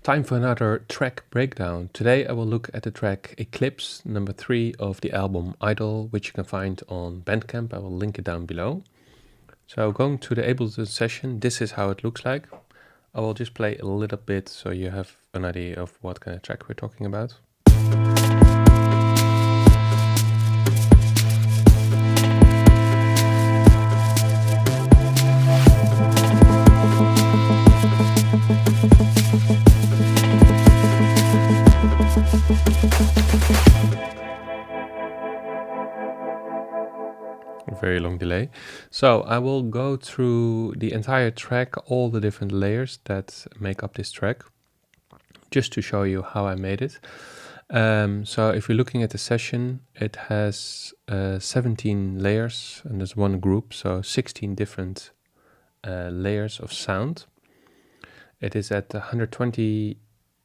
Time for another track breakdown. Today I will look at the track Eclipse, number 3 of the album Idol, which you can find on Bandcamp. I will link it down below. So going to the Ableton session, this is how it looks like. I will just play a little bit so you have an idea of what kind of track we're talking about. Very long delay. So I will go through the entire track, all the different layers that make up this track, just to show you how I made it. So if you're looking at the session, it has 17 layers and there's one group, so 16 different layers of sound. It is at 120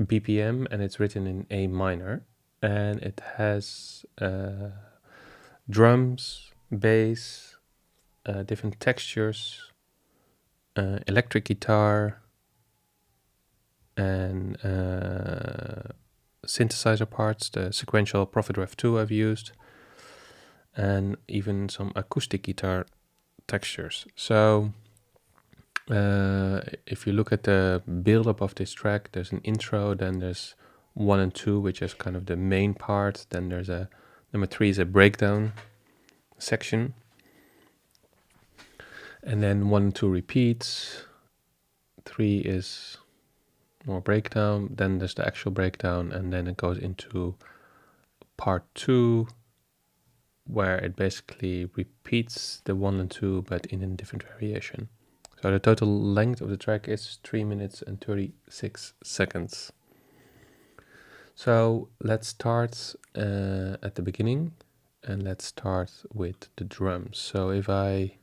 BPM and it's written in A minor, and it has drums, bass, different textures, electric guitar, and synthesizer parts, the Sequential Prophet Rev 2 I've used, and even some acoustic guitar textures. So if you look at the build-up of this track, there's an intro, then there's 1 and 2, which is kind of the main part, then there's a number 3 is a breakdown section, and then 1 and 2 repeats, 3 is more breakdown, then there's the actual breakdown, and then it goes into part 2 where it basically repeats the 1 and 2 but in a different variation. So the total length of the track is 3 minutes and 36 seconds. So let's start at the beginning. And let's start with the drums. So if I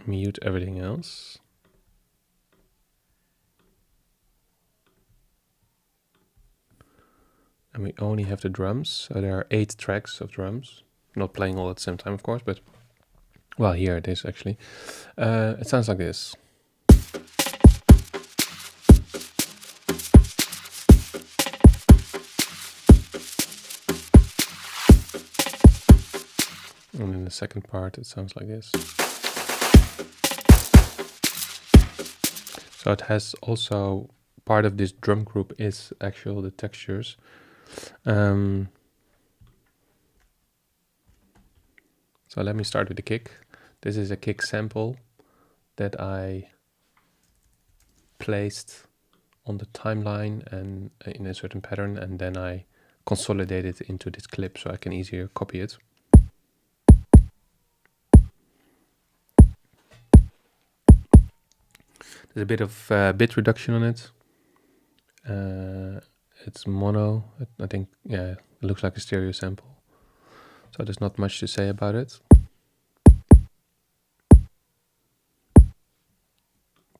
mute everything else, and we only have the drums, so there are 8 tracks of drums, not playing all at the same time of course, but well, here it is actually. It sounds like this. And in the second part, it sounds like this. So it has also, part of this drum group is actual the textures. So let me start with the kick. This is a kick sample that I placed on the timeline and in a certain pattern, and then I consolidated it into this clip so I can easier copy it. There's a bit of bit reduction on it. It's mono, I think, yeah, it looks like a stereo sample. So there's not much to say about it.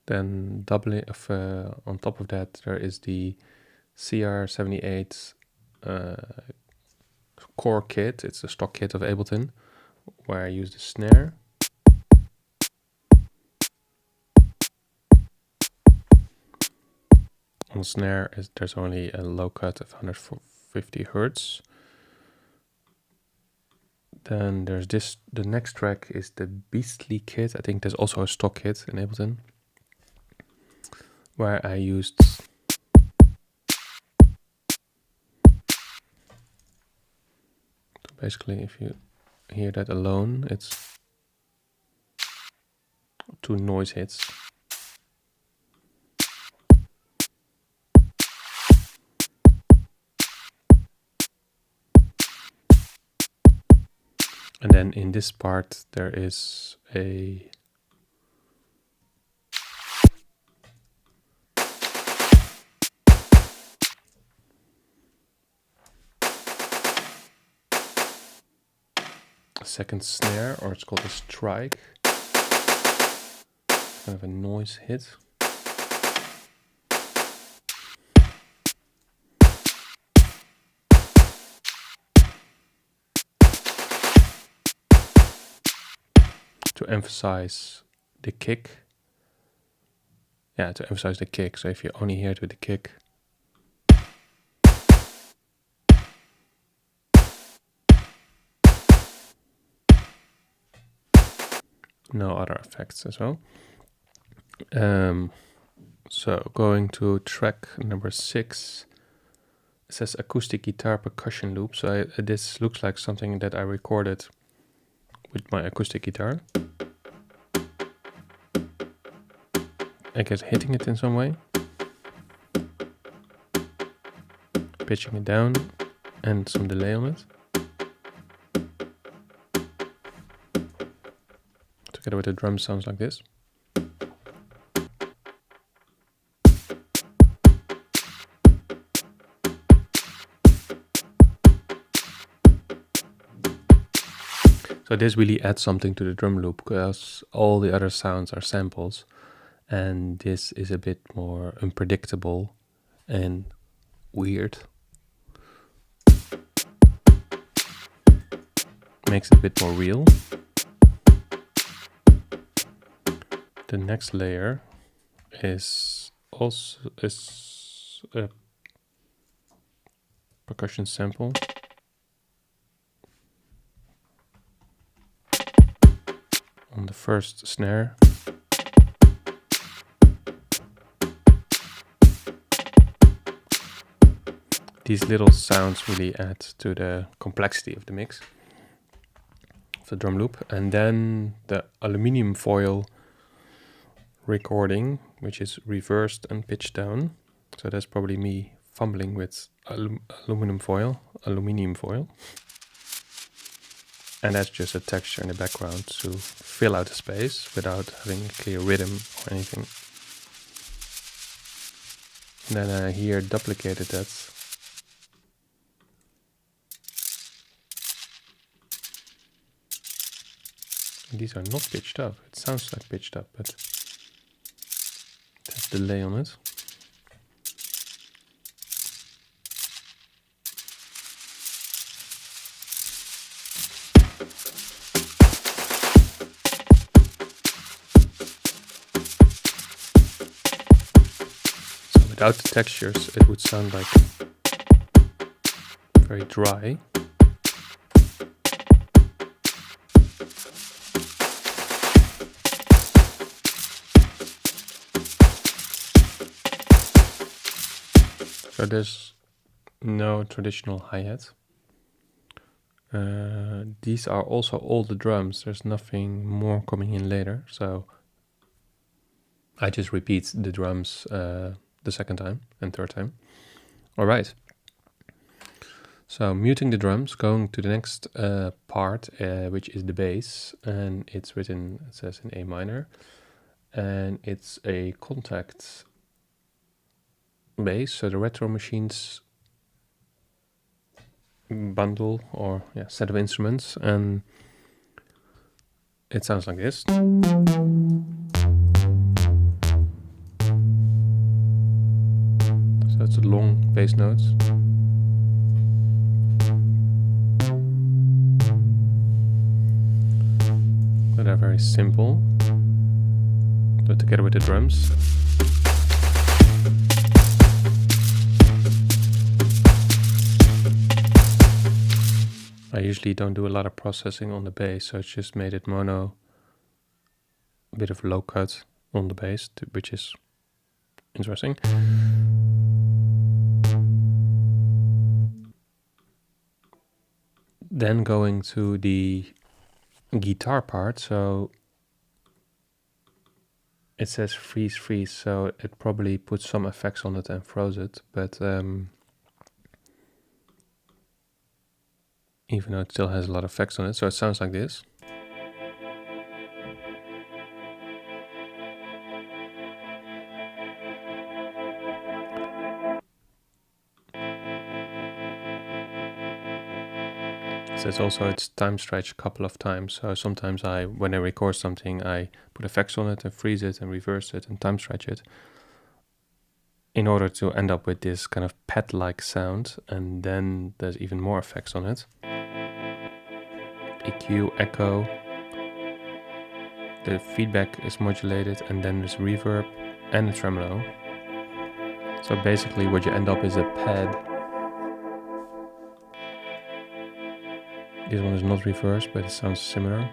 Then doubling on top of that, there is the CR78 core kit. It's a stock kit of Ableton, where I use the snare. On snare, there's only a low cut of 150 Hertz. Then there's this, the next track is the Beastly kit. I think there's also a stock kit in Ableton, where I used basically, if you hear that alone, it's 2 noise hits. And then in this part there is a second snare, or it's called a strike. Kind of a noise hit. To emphasize the kick yeah, to emphasize the kick. So if you only hear it with the kick, no other effects as well. So going to track number 6, it says acoustic guitar percussion loop. So this looks like something that I recorded with my acoustic guitar. I guess hitting it in some way, pitching it down, and some delay on it. Together with the drum sounds like this. So this really adds something to the drum loop, because all the other sounds are samples, and this is a bit more unpredictable and weird. Makes it a bit more real. The next layer is also a percussion sample. On the first snare. These little sounds really add to the complexity of the mix, of the drum loop. And then the aluminum foil recording, which is reversed and pitched down. So that's probably me fumbling with aluminum foil. And that's just a texture in the background to fill out the space without having a clear rhythm or anything. And then I here duplicated that. And these are not pitched up. It sounds like pitched up, but there's delay on it. Without the textures, it would sound like very dry. So there's no traditional hi-hat. These are also all the drums. There's nothing more coming in later. So I just repeat the drums the second time and third time. All right. So muting the drums, going to the next part, which is the bass, and it's written, it says in A minor, and it's a Kontakt bass, so the Retro Machines bundle or set of instruments, and it sounds like this. So it's a long bass notes. But they're very simple. So together with the drums. I usually don't do a lot of processing on the bass, so it's just made it mono, a bit of low cut on the bass, which is interesting. Then going to the guitar part, so it says freeze freeze, so it probably puts some effects on it and froze it, but even though it still has a lot of effects on it, so it sounds like this. It says also it's time stretched a couple of times, so sometimes when I record something, I put effects on it and freeze it and reverse it and time stretch it in order to end up with this kind of pad-like sound, and then there's even more effects on it. EQ, echo, the feedback is modulated, and then there's reverb, and a tremolo. So basically what you end up is a pad. This one is not reversed, but it sounds similar.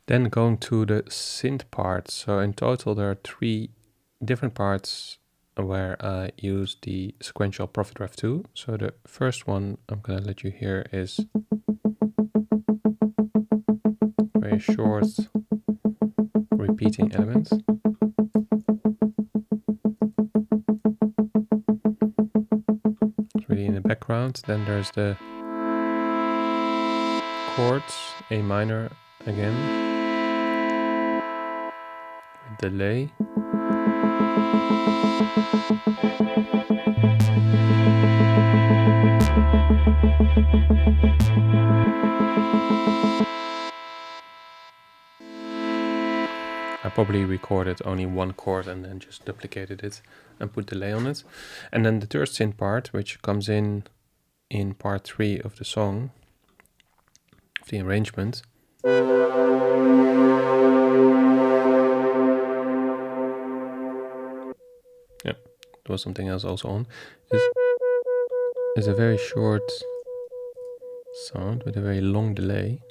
Then going to the synth part. So in total there are 3 different parts where I use the Sequential Profit Drive 2. So the first one I'm gonna let you hear is very short repeating elements. It's really in the background. Then there's the chords, A minor again. Delay. I probably recorded only one chord and then just duplicated it and put delay on it. And then the third synth part, which comes in part 3 of the song, of the arrangement. Yeah, there was something else also on. Is a very short sound with a very long delay.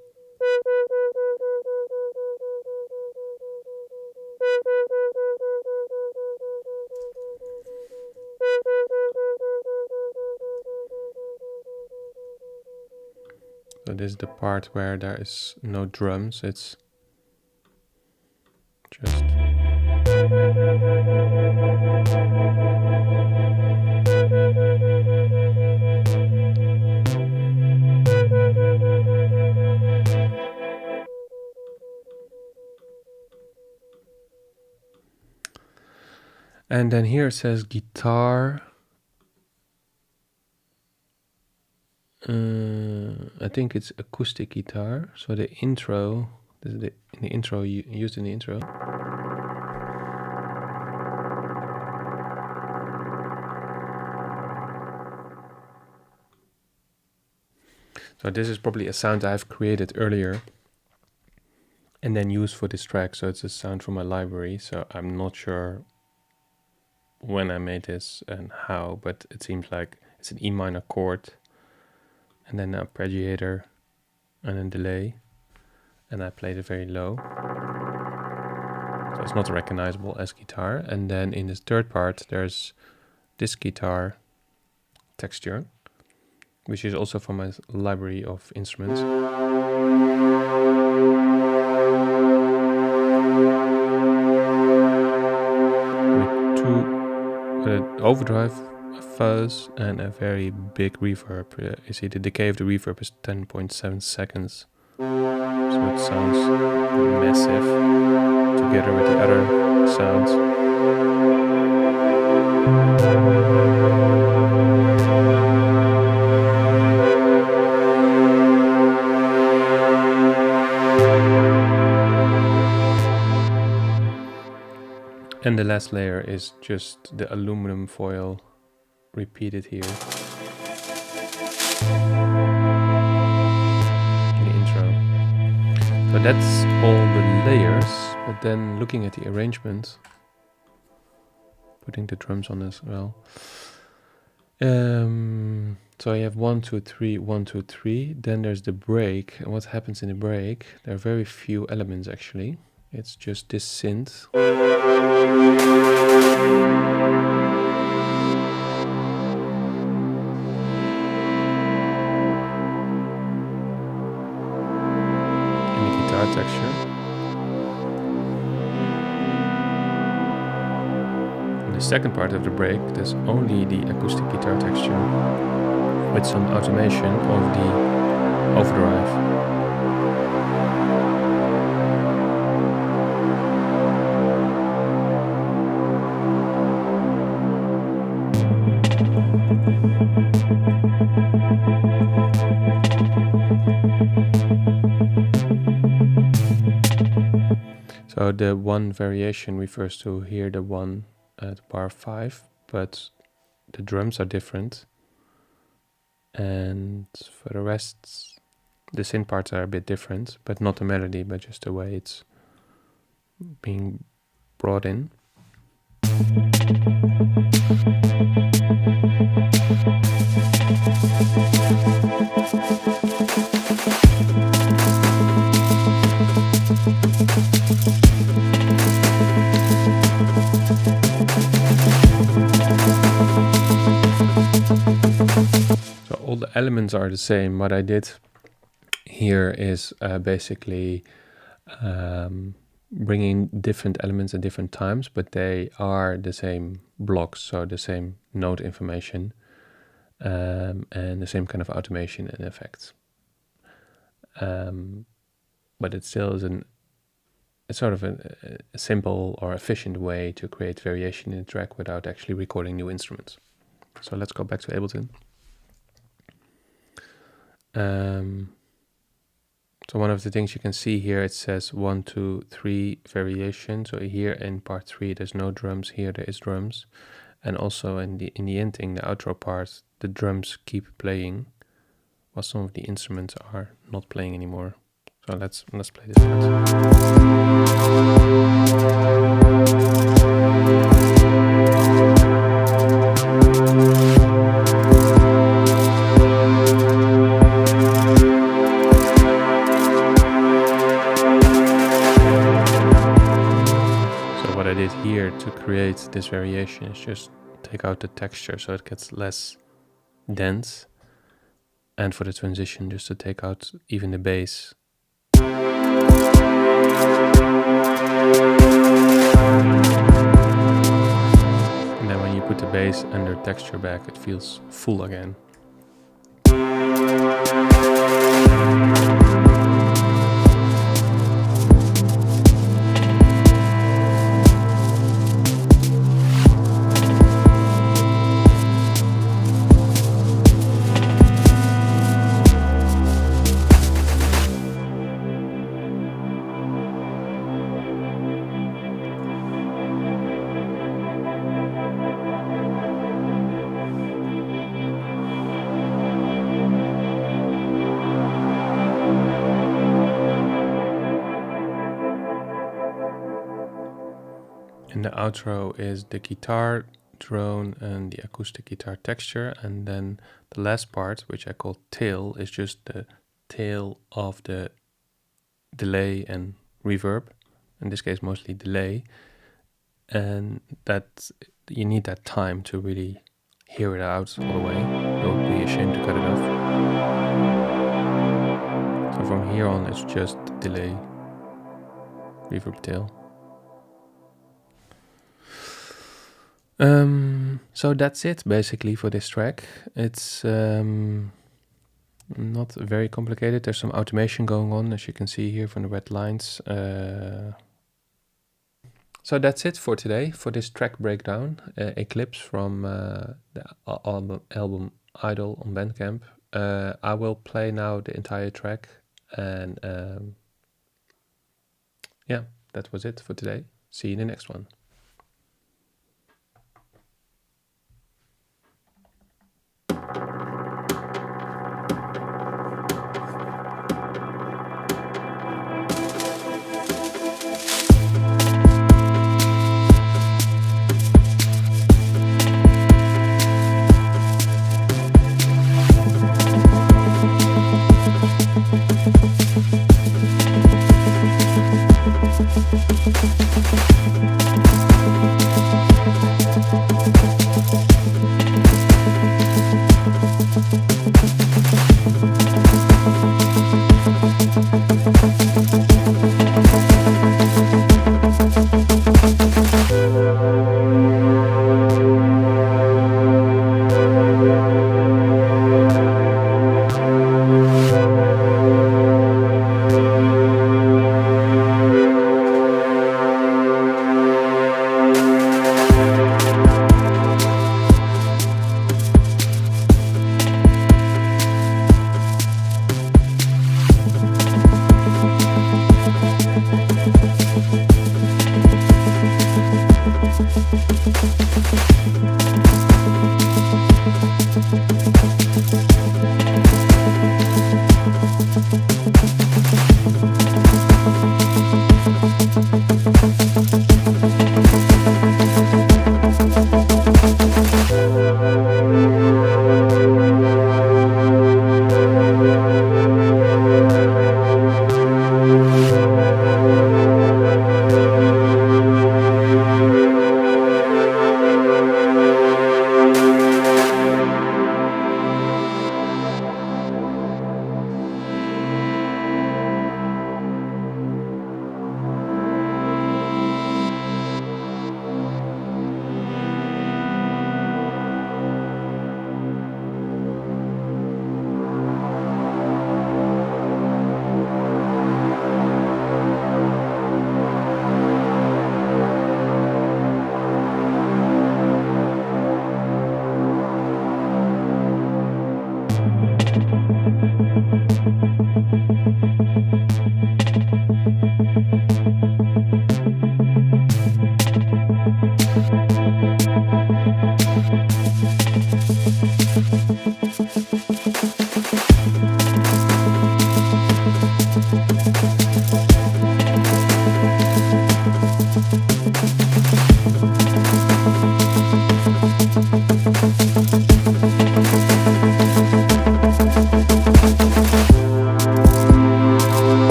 So this is the part where there is no drums, it's just and then here it says guitar. I think it's acoustic guitar. So the intro, this is in the intro used in the intro. So this is probably a sound I've created earlier and then used for this track. So it's a sound from my library. So I'm not sure when I made this and how, but it seems like it's an E minor chord and then an arpeggiator and a delay, and I played it very low. So it's not recognizable as guitar. And then in this third part there's this guitar texture, which is also from my library of instruments. With an overdrive, a fuzz, and a very big reverb. You see the decay of the reverb is 10.7 seconds. So it sounds massive together with the other sounds. And the last layer is just the aluminum foil repeated here in the intro. So that's all the layers, but then looking at the arrangement, putting the drums on as well. So you have 1, 2, 3, 1, 2, 3. Then there's the break, and what happens in the break? There are very few elements actually. It's just this synth. And the guitar texture. In the second part of the break, there's only the acoustic guitar texture with some automation of the overdrive. So So the one variation refers to here the one at bar 5, but the drums are different. And for the rest, the synth parts are a bit different, but not the melody, but just the way it's being brought in. So all the elements are the same. What I did here is basically bringing different elements at different times, but they are the same blocks, so the same note information and the same kind of automation and effects. But it still is a sort of a simple or efficient way to create variation in a track without actually recording new instruments. So let's go back to Ableton. So one of the things you can see here, it says 1, 2, 3 variation. So here in part 3 there's no drums, here there is drums. And also in the ending, the outro part, the drums keep playing while some of the instruments are not playing anymore. So let's play this part. Here to create this variation is just take out the texture so it gets less dense, and for the transition just to take out even the bass. And then when you put the bass under texture back, it feels full again. And the outro is the guitar, drone and the acoustic guitar texture, and then the last part, which I call tail, is just the tail of the delay and reverb, in this case mostly delay, and that you need that time to really hear it out all the way. Don't be ashamed to cut it off. So from here on it's just delay, reverb, tail. So that's it basically for this track. It's not very complicated. There's some automation going on, as you can see here from the red lines. So that's it for today, for this track breakdown. Eclipse from the album Idol on Bandcamp. I will play now the entire track, and yeah, that was it for today. See you in the next one.